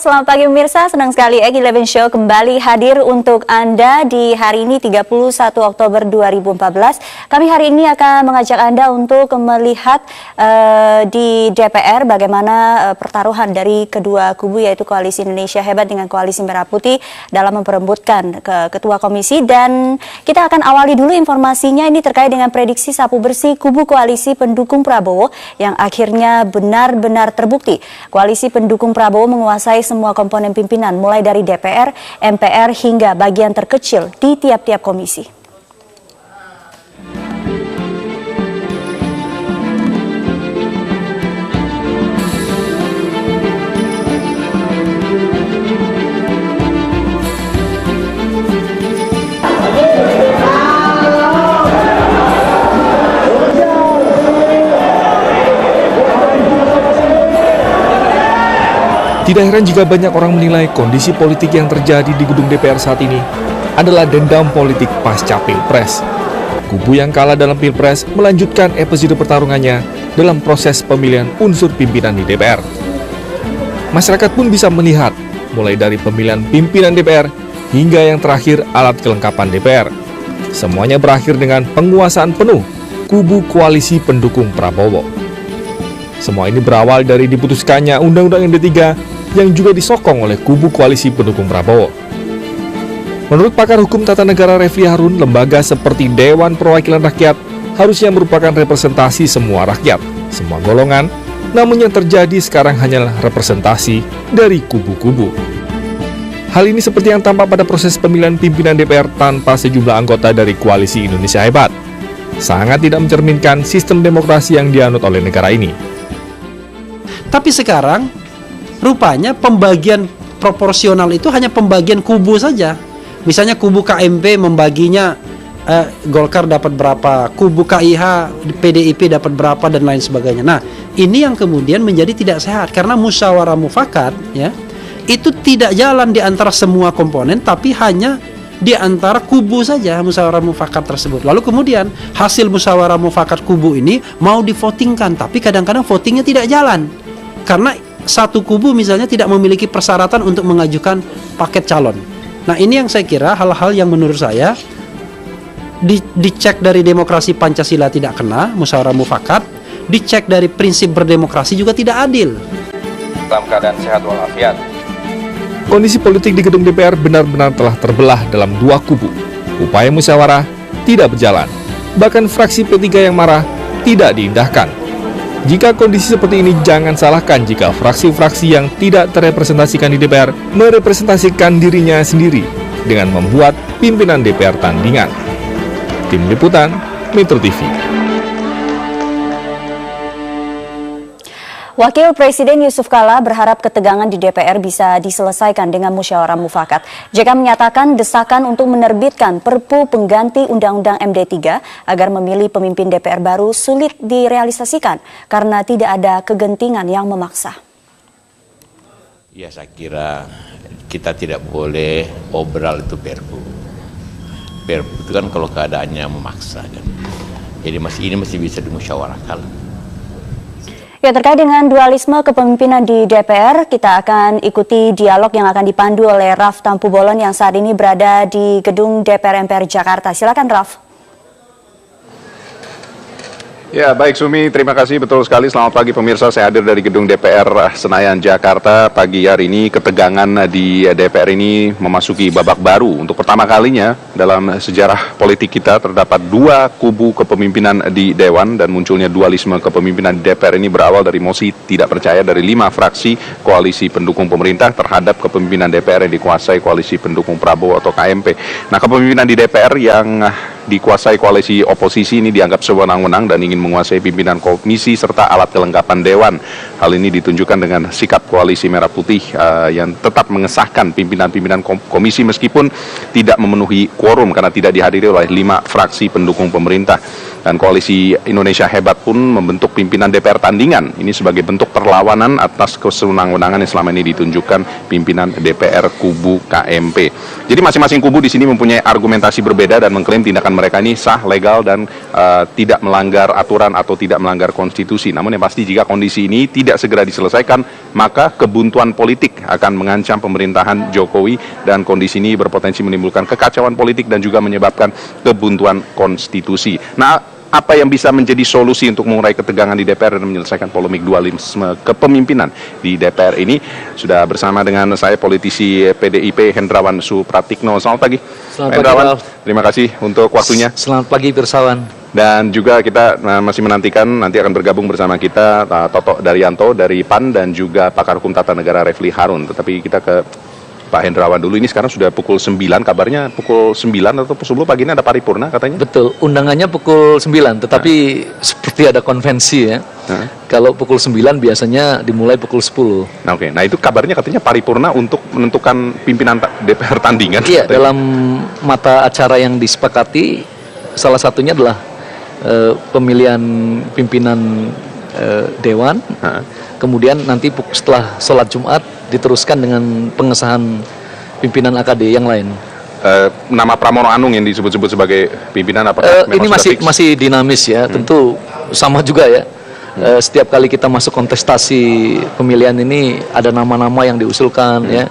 selamat pagi pemirsa. Senang sekali Egi Eleven Show kembali hadir untuk Anda di hari ini 31 Oktober 2014. Kami hari ini akan mengajak Anda untuk melihat di DPR bagaimana pertaruhan dari kedua kubu, yaitu Koalisi Indonesia Hebat dengan Koalisi Merah Putih dalam memperebutkan ketua komisi. Dan kita akan awali dulu informasinya ini terkait dengan prediksi sapu bersih kubu Koalisi pendukung Prabowo yang akhirnya benar-benar terbukti. Koalisi pendukung Prabowo menguasai semua komponen pimpinan, mulai dari DPR, MPR, hingga bagian terkecil di tiap-tiap komisi. Tidak heran jika banyak orang menilai kondisi politik yang terjadi di gedung DPR saat ini adalah dendam politik pasca Pilpres. Kubu yang kalah dalam Pilpres melanjutkan episode pertarungannya dalam proses pemilihan unsur pimpinan di DPR. Masyarakat pun bisa melihat, mulai dari pemilihan pimpinan DPR hingga yang terakhir alat kelengkapan DPR. Semuanya berakhir dengan penguasaan penuh kubu koalisi pendukung Prabowo. Semua ini berawal dari diputuskannya Undang-Undang MD3 yang juga disokong oleh kubu koalisi pendukung Prabowo. Menurut pakar hukum tata negara Refli Harun, lembaga seperti Dewan Perwakilan Rakyat harusnya merupakan representasi semua rakyat, semua golongan, namun yang terjadi sekarang hanyalah representasi dari kubu-kubu. Hal ini seperti yang tampak pada proses pemilihan pimpinan DPR tanpa sejumlah anggota dari Koalisi Indonesia Hebat. Sangat tidak mencerminkan sistem demokrasi yang dianut oleh negara ini. Tapi sekarang rupanya pembagian proporsional itu hanya pembagian kubu saja. Misalnya kubu KMP membaginya Golkar dapat berapa, kubu KIH, PDIP dapat berapa, dan lain sebagainya. Nah, ini yang kemudian menjadi tidak sehat karena musyawarah mufakat ya, itu tidak jalan di antara semua komponen, tapi hanya di antara kubu saja musyawarah mufakat tersebut. Lalu kemudian hasil musyawarah mufakat kubu ini mau divotingkan, tapi kadang-kadang votingnya tidak jalan. Karena satu kubu misalnya tidak memiliki persyaratan untuk mengajukan paket calon. Nah, ini yang saya kira hal-hal yang menurut saya dicek dari demokrasi Pancasila tidak kena, musyawarah mufakat, dicek dari prinsip berdemokrasi juga tidak adil. Dalam keadaan sehat walafiat. Kondisi politik di gedung DPR benar-benar telah terbelah dalam dua kubu. Upaya musyawarah tidak berjalan. Bahkan fraksi P3 yang marah tidak diindahkan. Jika kondisi seperti ini, jangan salahkan jika fraksi-fraksi yang tidak terrepresentasikan di DPR merepresentasikan dirinya sendiri dengan membuat pimpinan DPR tandingan. Tim Liputan, Metro TV. Wakil Presiden Yusuf Kala berharap ketegangan di DPR bisa diselesaikan dengan musyawarah mufakat. JK menyatakan desakan untuk menerbitkan Perpu pengganti Undang-Undang MD3 agar memilih pemimpin DPR baru sulit direalisasikan karena tidak ada kegentingan yang memaksa. Ya, saya kira kita tidak boleh obral itu Perpu. Perpu itu kan kalau keadaannya memaksa kan. Jadi ini masih bisa dimusyawarahkan. Ya, terkait dengan dualisme kepemimpinan di DPR, kita akan ikuti dialog yang akan dipandu oleh Raf Tampu Bolon yang saat ini berada di gedung DPR MPR Jakarta. Silakan, Raf. Ya, baik Sumi, terima kasih, betul sekali. Selamat pagi pemirsa, saya hadir dari gedung DPR Senayan Jakarta. Pagi hari ini ketegangan di DPR ini memasuki babak baru. Untuk pertama kalinya dalam sejarah politik kita terdapat dua kubu kepemimpinan di Dewan, dan munculnya dualisme kepemimpinan di DPR ini berawal dari mosi tidak percaya dari 5 fraksi koalisi pendukung pemerintah terhadap kepemimpinan DPR yang dikuasai koalisi pendukung Prabowo atau KMP. Nah, kepemimpinan di DPR yang dikuasai koalisi oposisi ini dianggap sewenang-wenang dan ingin menguasai pimpinan komisi serta alat kelengkapan Dewan. Hal ini ditunjukkan dengan sikap koalisi Merah Putih yang tetap mengesahkan pimpinan-pimpinan komisi meskipun tidak memenuhi quorum karena tidak dihadiri oleh 5 fraksi pendukung pemerintah. Dan Koalisi Indonesia Hebat pun membentuk pimpinan DPR tandingan. Ini sebagai bentuk perlawanan atas kesewenang-wenangan yang selama ini ditunjukkan pimpinan DPR kubu KMP. Jadi masing-masing kubu di sini mempunyai argumentasi berbeda dan mengklaim tindakan mereka ini sah, legal, dan tidak melanggar aturan atau tidak melanggar konstitusi. Namun yang pasti jika kondisi ini tidak segera diselesaikan, maka kebuntuan politik akan mengancam pemerintahan Jokowi dan kondisi ini berpotensi menimbulkan kekacauan politik dan juga menyebabkan kebuntuan konstitusi. Nah, apa yang bisa menjadi solusi untuk mengurai ketegangan di DPR dan menyelesaikan polemik dualisme kepemimpinan di DPR ini? Sudah bersama dengan saya politisi PDIP Hendrawan Supratikno. Selamat pagi. Selamat Hendrawan, pagi, terima kasih untuk waktunya. Selamat pagi Pirsawan. Dan juga kita masih menantikan nanti akan bergabung bersama kita Toto Daryanto dari PAN dan juga pakar hukum tata negara Refli Harun. Tetapi kita ke Pak Hendrawan dulu. Ini sekarang sudah pukul 9, kabarnya pukul 9 atau sebelum pagi ini ada paripurna katanya? Betul, undangannya pukul 9, tetapi seperti ada konvensi ya. Kalau pukul 9 biasanya dimulai pukul 10. Nah, oke. Nah, itu kabarnya katanya paripurna untuk menentukan pimpinan DPR tandingan. Iya, katanya. dalam mata acara yang disepakati salah satunya adalah pemilihan pimpinan dewan. Kemudian nanti setelah sholat Jumat diteruskan dengan pengesahan pimpinan AKD yang lain. Nama Pramono Anung yang disebut-sebut sebagai pimpinan apakah Ini memang sudah fix? masih dinamis ya. Tentu sama juga ya. Setiap kali kita masuk kontestasi pemilihan ini ada nama-nama yang diusulkan ya.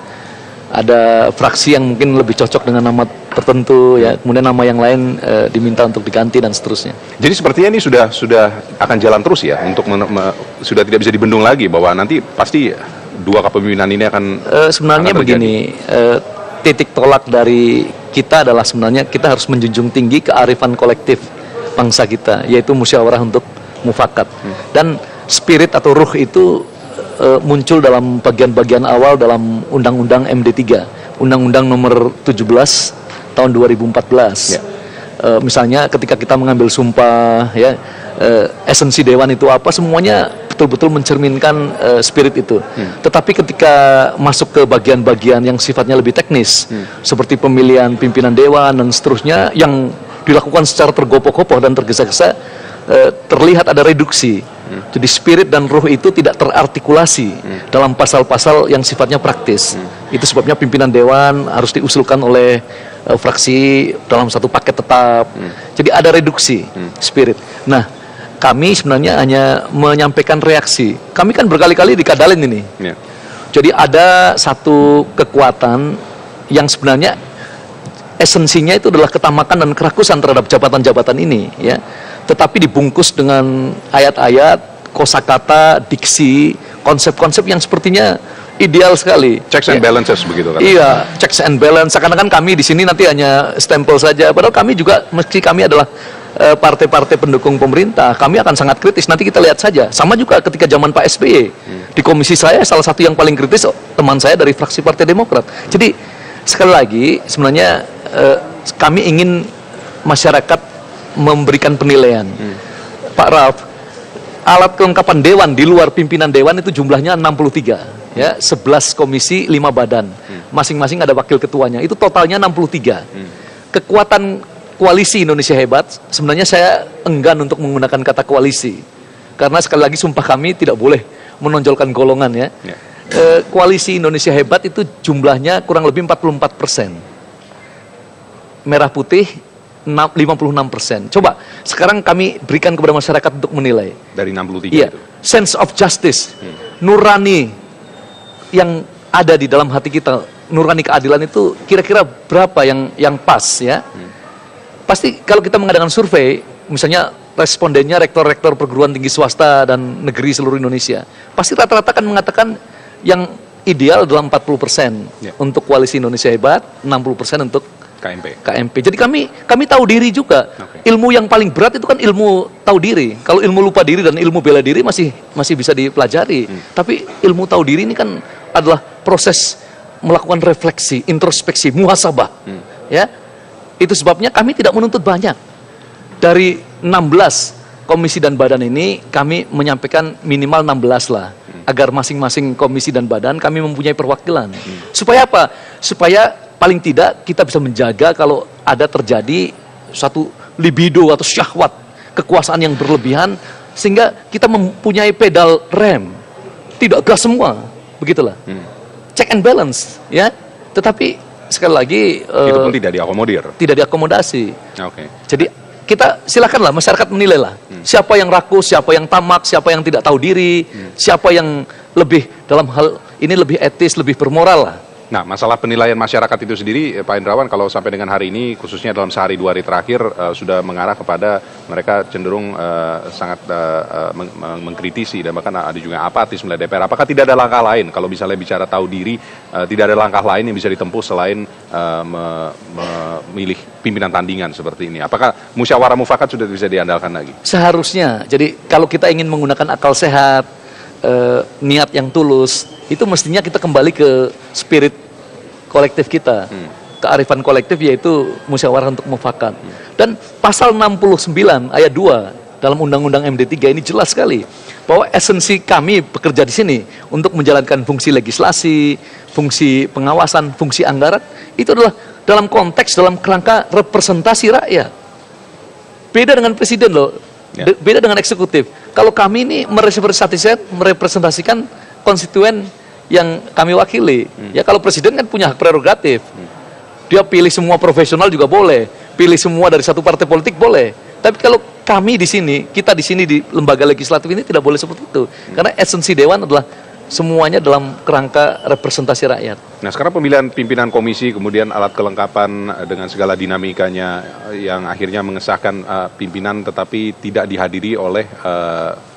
Ada fraksi yang mungkin lebih cocok dengan nama tertentu ya. Kemudian nama yang lain diminta untuk diganti dan seterusnya. Jadi sepertinya ini sudah akan jalan terus ya untuk sudah tidak bisa dibendung lagi bahwa nanti pasti dua kepemimpinan ini akan sebenarnya akan begini, titik tolak dari kita adalah sebenarnya kita harus menjunjung tinggi kearifan kolektif bangsa kita, yaitu musyawarah untuk mufakat. Dan spirit atau ruh itu muncul dalam bagian-bagian awal dalam Undang-Undang MD3, Undang-Undang nomor 17 tahun 2014. Ya. Misalnya ketika kita mengambil sumpah, ya, esensi dewan itu apa, semuanya betul-betul mencerminkan spirit itu. Tetapi ketika masuk ke bagian-bagian yang sifatnya lebih teknis, seperti pemilihan pimpinan dewan dan seterusnya, yang dilakukan secara tergopoh-gopoh dan tergesa-gesa, terlihat ada reduksi. Jadi spirit dan ruh itu tidak terartikulasi dalam pasal-pasal yang sifatnya praktis. Itu sebabnya pimpinan dewan harus diusulkan oleh fraksi dalam satu paket tetap. Jadi ada reduksi spirit. Nah, kami sebenarnya hanya menyampaikan reaksi. Kami kan berkali-kali dikadalin ini. Jadi ada satu kekuatan yang sebenarnya esensinya itu adalah ketamakan dan kerakusan terhadap jabatan-jabatan ini, ya. Tetapi dibungkus dengan ayat-ayat, kosakata, diksi, konsep-konsep yang sepertinya ideal sekali. Checks and balances begitu kan? Iya, checks and balance. Seakan-akan kami di sini nanti hanya stempel saja. Padahal kami juga, meski kami adalah partai-partai pendukung pemerintah, kami akan sangat kritis. Nanti kita lihat saja. Sama juga ketika zaman Pak SBY. Di komisi saya, salah satu yang paling kritis teman saya dari fraksi Partai Demokrat. Jadi sekali lagi, sebenarnya kami ingin masyarakat memberikan penilaian. Pak Raf, alat kelengkapan dewan di luar pimpinan dewan itu jumlahnya 63, ya, 11 komisi, 5 badan. Masing-masing ada wakil ketuanya. Itu totalnya 63. Kekuatan koalisi Indonesia Hebat, sebenarnya saya enggan untuk menggunakan kata koalisi. Karena sekali lagi sumpah kami tidak boleh menonjolkan golongan, ya. Koalisi Indonesia Hebat itu jumlahnya kurang lebih 44%. Merah putih 56%. Coba sekarang kami berikan kepada masyarakat untuk menilai. Dari 63 iya, itu. Sense of justice, nurani yang ada di dalam hati kita, nurani keadilan itu kira-kira berapa yang pas, ya? Pasti kalau kita mengadakan survei, misalnya respondennya rektor-rektor perguruan tinggi swasta dan negeri seluruh Indonesia, pasti rata-rata akan mengatakan yang ideal adalah 40% untuk koalisi Indonesia Hebat, 60% untuk KMP. Jadi kami tahu diri juga. Ilmu yang paling berat itu kan ilmu tahu diri. Kalau ilmu lupa diri dan ilmu bela diri masih bisa dipelajari. Tapi ilmu tahu diri ini kan adalah proses melakukan refleksi, introspeksi, muhasabah. Ya. Itu sebabnya kami tidak menuntut banyak. Dari 16 komisi dan badan ini kami menyampaikan minimal 16 lah. Agar masing-masing komisi dan badan kami mempunyai perwakilan. Supaya apa? Supaya paling tidak kita bisa menjaga kalau ada terjadi suatu libido atau syahwat kekuasaan yang berlebihan sehingga kita mempunyai pedal rem, tidak gas semua, begitulah. Check and balance, ya. Tetapi sekali lagi Itu pun tidak diakomodir. tidak diakomodasi. Oke. Jadi kita silakanlah masyarakat menilai lah siapa yang rakus, siapa yang tamak, siapa yang tidak tahu diri, siapa yang lebih dalam hal ini lebih etis, lebih bermoral lah. Nah, masalah penilaian masyarakat itu sendiri, Pak Indrawan, kalau sampai dengan hari ini, khususnya dalam sehari 2 hari terakhir, sudah mengarah kepada mereka cenderung sangat mengkritisi dan bahkan ada juga apatis melihat DPR. Apakah tidak ada langkah lain, kalau misalnya bicara tahu diri, tidak ada langkah lain yang bisa ditempuh selain memilih pimpinan tandingan seperti ini? Apakah musyawarah mufakat sudah bisa diandalkan lagi? Seharusnya, jadi kalau kita ingin menggunakan akal sehat, niat yang tulus, itu mestinya kita kembali ke spirit kolektif kita, kearifan kolektif, yaitu musyawarah untuk mufakat. Dan pasal 69 ayat 2 dalam Undang-Undang MD3 ini jelas sekali bahwa esensi kami bekerja di sini untuk menjalankan fungsi legislasi, fungsi pengawasan, fungsi anggaran, itu adalah dalam konteks, dalam kerangka representasi rakyat. Beda dengan presiden loh, beda dengan eksekutif. Kalau kami ini merepresentasikan konstituen yang kami wakili. Ya, kalau presiden kan punya hak prerogatif. Dia pilih semua profesional juga boleh, pilih semua dari satu partai politik boleh. Tapi kalau kami di sini, kita di sini di lembaga legislatif ini tidak boleh seperti itu. Karena esensi dewan adalah semuanya dalam kerangka representasi rakyat. Nah, sekarang pemilihan pimpinan komisi, kemudian alat kelengkapan dengan segala dinamikanya yang akhirnya mengesahkan pimpinan tetapi tidak dihadiri oleh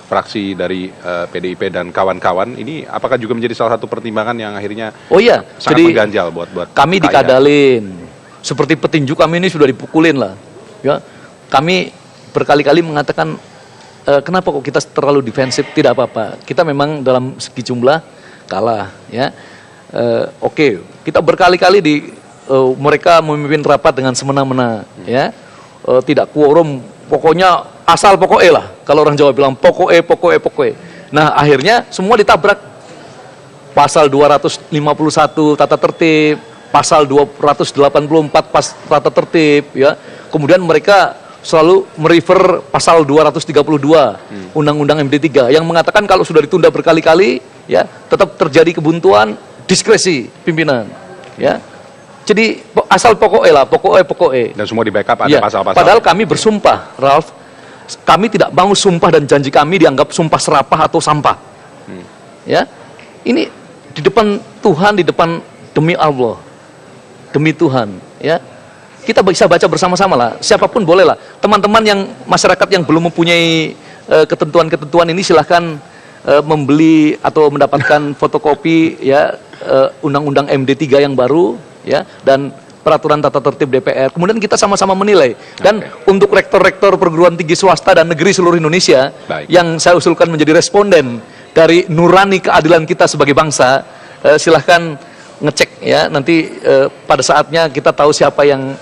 fraksi dari PDIP dan kawan-kawan, ini apakah juga menjadi salah satu pertimbangan yang akhirnya sangat jadi mengganjal buat kami dikadalin, seperti petinju kami ini sudah dipukulin lah, ya. Kami berkali-kali mengatakan kenapa kok kita terlalu defensif? Tidak apa-apa, kita memang dalam segi jumlah kalah, ya. Oke, kita berkali-kali mereka memimpin rapat dengan semena-mena, ya. Tidak quorum, pokoknya asal pokoknya lah, kalau orang Jawa bilang pokoknya. Nah, akhirnya semua ditabrak. Pasal 251 tata tertib, pasal 284 tata tertib, ya. Kemudian mereka selalu merefer pasal 232 Undang-Undang MD3 yang mengatakan kalau sudah ditunda berkali-kali, ya, tetap terjadi kebuntuan, diskresi pimpinan, ya. Jadi asal pokoknya lah, pokoknya. Dan semua di backup ada Ya, pasal-pasal. padahal kami bersumpah, Ralph, kami tidak mau sumpah dan janji kami dianggap sumpah serapah atau sampah. Ya, ini di depan Tuhan, di depan demi Allah, demi Tuhan, ya. Kita bisa baca bersama-sama lah. Siapapun boleh lah. Teman-teman yang masyarakat yang belum mempunyai ketentuan-ketentuan ini silahkan membeli atau mendapatkan fotokopi, ya, Undang-Undang MD3 yang baru, ya, dan peraturan tata tertib DPR. Kemudian kita sama-sama menilai. Dan untuk rektor-rektor perguruan tinggi swasta dan negeri seluruh Indonesia yang saya usulkan menjadi responden dari nurani keadilan kita sebagai bangsa, silahkan ngecek, ya. Nanti pada saatnya kita tahu siapa yang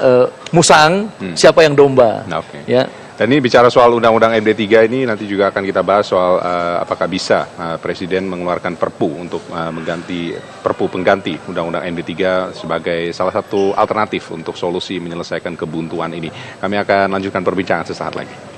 musang, siapa yang domba. Ya. Dan ini bicara soal Undang-Undang MD3 ini nanti juga akan kita bahas soal apakah bisa Presiden mengeluarkan Perpu untuk mengganti Perpu pengganti Undang-Undang MD3 sebagai salah satu alternatif untuk solusi menyelesaikan kebuntuan ini. Kami akan lanjutkan perbincangan sesaat lagi.